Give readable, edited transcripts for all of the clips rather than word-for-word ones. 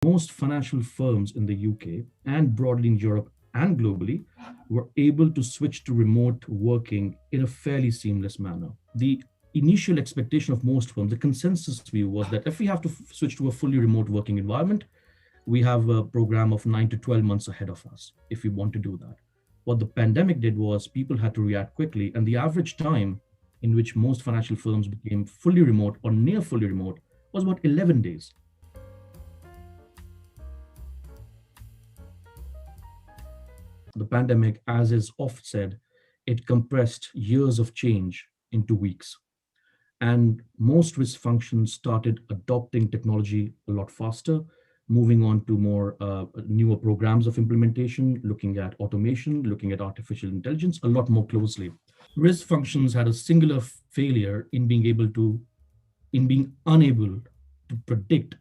Most financial firms in the UK and broadly in Europe and globally were able to switch to remote working in a fairly seamless manner. The initial expectation of most firms, the consensus view was that if we have to switch to a fully remote working environment, we have a program of 9 to 12 months ahead of us if we want to do that. What the pandemic did was people had to react quickly, and the average time in which most financial firms became fully remote or near fully remote was about 11 days. The pandemic, as is oft said, it compressed years of change into weeks. And most risk functions started adopting technology a lot faster, moving on to more newer programs of implementation, looking at automation, looking at artificial intelligence a lot more closely. Risk functions had a singular failure in being unable to predict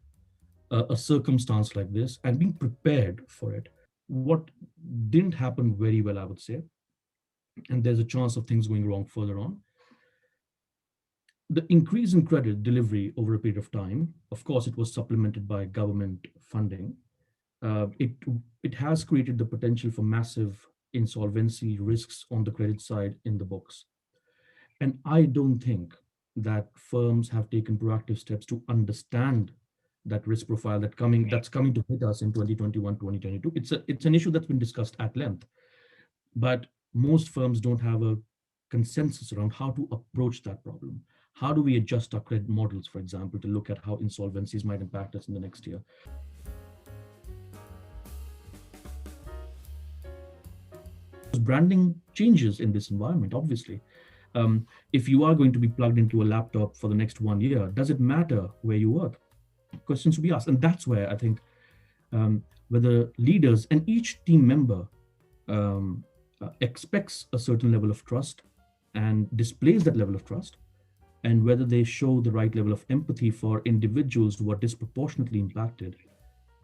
a circumstance like this and being prepared for it. What didn't happen very well, I would say, and there's a chance of things going wrong further on. The increase in credit delivery over a period of time, of course, it was supplemented by government funding. It has created the potential for massive insolvency risks on the credit side in the books. And I don't think that firms have taken proactive steps to understand that risk profile that's coming to hit us in 2021, 2022. It's an issue that's been discussed at length, but most firms don't have a consensus around how to approach that problem. How do we adjust our credit models, for example, to look at how insolvencies might impact us in the next year? Branding changes in this environment, obviously. If you are going to be plugged into a laptop for the next 1 year, does it matter where you work? Questions to be asked. And that's where I think whether leaders and each team member expects a certain level of trust and displays that level of trust, and whether they show the right level of empathy for individuals who are disproportionately impacted,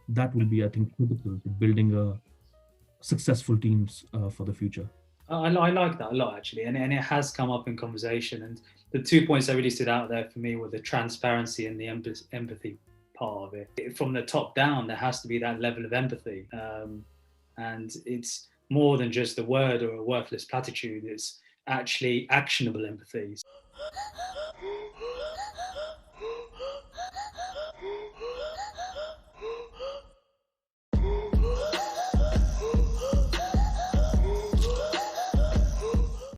that will be, I think, critical to building a successful teams for the future. I like that a lot, actually, and it has come up in conversation. And the 2 points that really stood out there for me were the transparency and the empathy part of it. From the top down, there has to be that level of empathy, and it's more than just a word or a worthless platitude. It's actually actionable empathy.